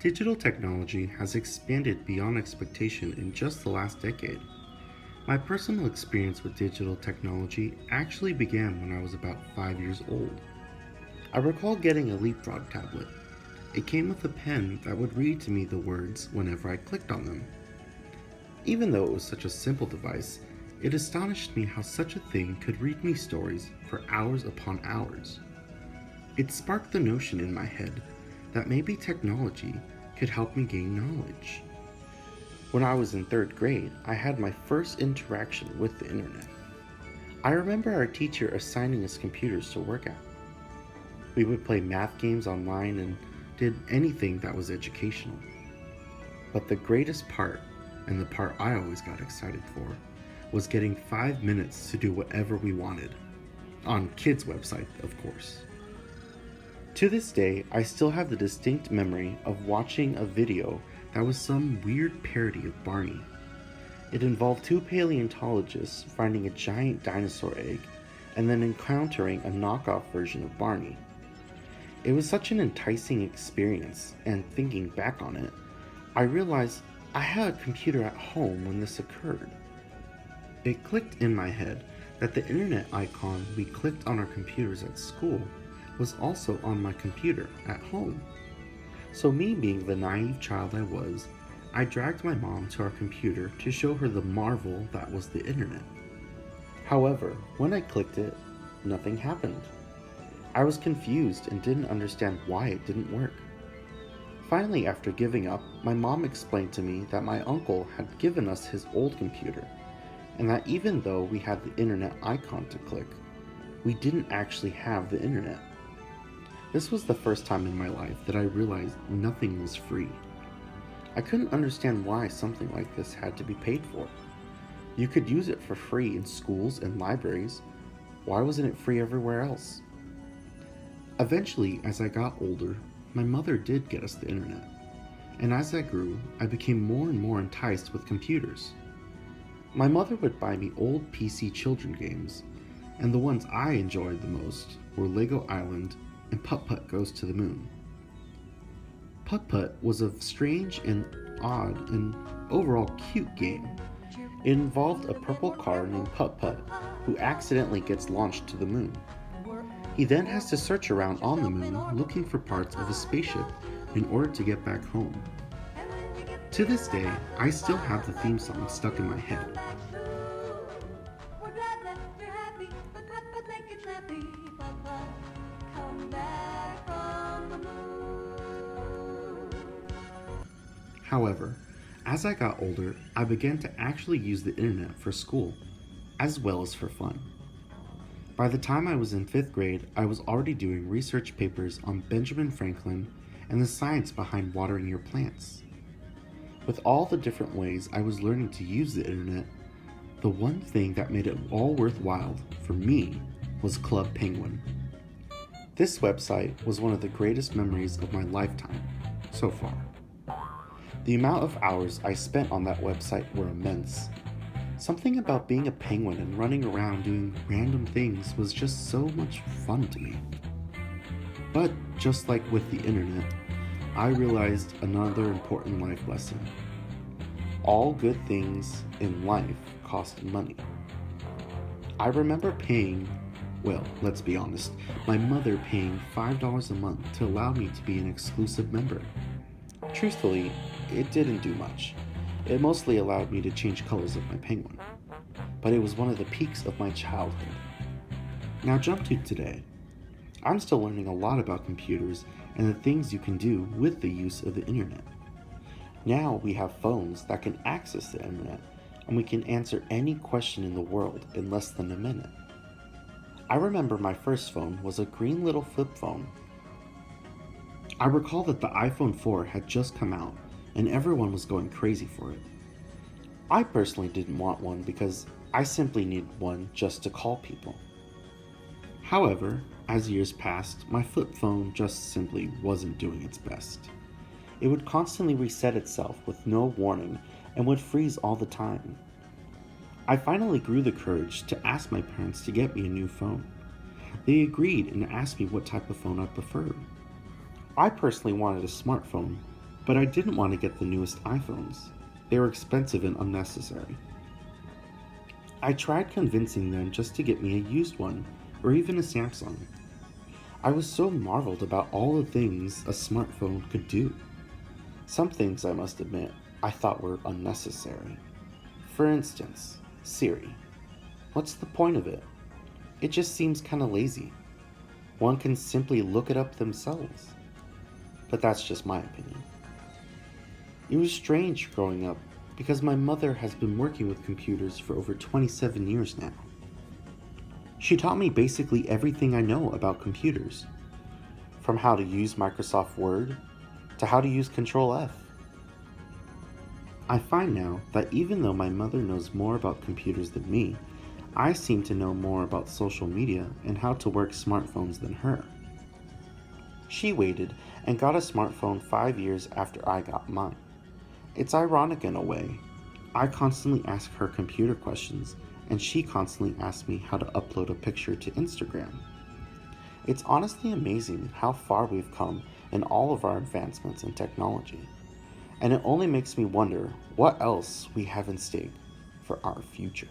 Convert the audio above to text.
Digital technology has expanded beyond expectation in just the last decade. My personal experience with digital technology actually began when I was about 5 years old. I recall getting a Leapfrog tablet. It came with a pen that would read to me the words whenever I clicked on them. Even though it was such a simple device, it astonished me how such a thing could read me stories for hours upon hours. It sparked the notion in my head that maybe technology could help me gain knowledge. When I was in third grade, I had my first interaction with the internet. I remember our teacher assigning us computers to work at. We would play math games online and did anything that was educational. But the greatest part, and the part I always got excited for, was getting 5 minutes to do whatever we wanted. On kids' website, of course. To this day, I still have the distinct memory of watching a video that was some weird parody of Barney. It involved two paleontologists finding a giant dinosaur egg and then encountering a knockoff version of Barney. It was such an enticing experience, and thinking back on it, I realized I had a computer at home when this occurred. It clicked in my head that the internet icon we clicked on our computers at school was also on my computer at home. So me being the naive child I was, I dragged my mom to our computer to show her the marvel that was the internet. However, when I clicked it, nothing happened. I was confused and didn't understand why it didn't work. Finally, after giving up, my mom explained to me that my uncle had given us his old computer, and that even though we had the internet icon to click, we didn't actually have the internet. This was the first time in my life that I realized nothing was free. I couldn't understand why something like this had to be paid for. You could use it for free in schools and libraries. Why wasn't it free everywhere else? Eventually, as I got older, my mother did get us the internet. And as I grew, I became more and more enticed with computers. My mother would buy me old PC children games, and the ones I enjoyed the most were Lego Island and Putt-Putt Goes to the Moon. Putt-Putt was a strange and odd and overall cute game. It involved a purple car named Putt-Putt who accidentally gets launched to the moon. He then has to search around on the moon looking for parts of a spaceship in order to get back home. To this day, I still have the theme song stuck in my head. However, as I got older, I began to actually use the internet for school, as well as for fun. By the time I was in 5th grade, I was already doing research papers on Benjamin Franklin and the science behind watering your plants. With all the different ways I was learning to use the internet, the one thing that made it all worthwhile for me was Club Penguin. This website was one of the greatest memories of my lifetime, so far. The amount of hours I spent on that website were immense. Something about being a penguin and running around doing random things was just so much fun to me. But just like with the internet, I realized another important life lesson. All good things in life cost money. I remember paying, well, let's be honest, my mother paying $5 a month to allow me to be an exclusive member. Truthfully, it didn't do much. It mostly allowed me to change colors of my penguin. But it was one of the peaks of my childhood. Now jump to today. I'm still learning a lot about computers and the things you can do with the use of the internet. Now we have phones that can access the internet, and we can answer any question in the world in less than a minute. I remember my first phone was a green little flip phone. I recall that the iPhone 4 had just come out, and everyone was going crazy for it. I personally didn't want one because I simply needed one just to call people. However, as years passed, my flip phone just simply wasn't doing its best. It would constantly reset itself with no warning and would freeze all the time. I finally grew the courage to ask my parents to get me a new phone. They agreed and asked me what type of phone I preferred. I personally wanted a smartphone, But I didn't want to get the newest iPhones. They were expensive and unnecessary. I tried convincing them just to get me a used one, or even a Samsung. I was so marveled about all the things a smartphone could do. Some things, I must admit, I thought were unnecessary. For instance, Siri. What's the point of it? It just seems kinda lazy. One can simply look it up themselves. But that's just my opinion. It was strange growing up because my mother has been working with computers for over 27 years now. She taught me basically everything I know about computers, from how to use Microsoft Word to how to use Control F. I find now that even though my mother knows more about computers than me, I seem to know more about social media and how to work smartphones than her. She waited and got a smartphone 5 years after I got mine. It's ironic in a way. I constantly ask her computer questions, and she constantly asks me how to upload a picture to Instagram. It's honestly amazing how far we've come in all of our advancements in technology, and it only makes me wonder what else we have in stake for our future.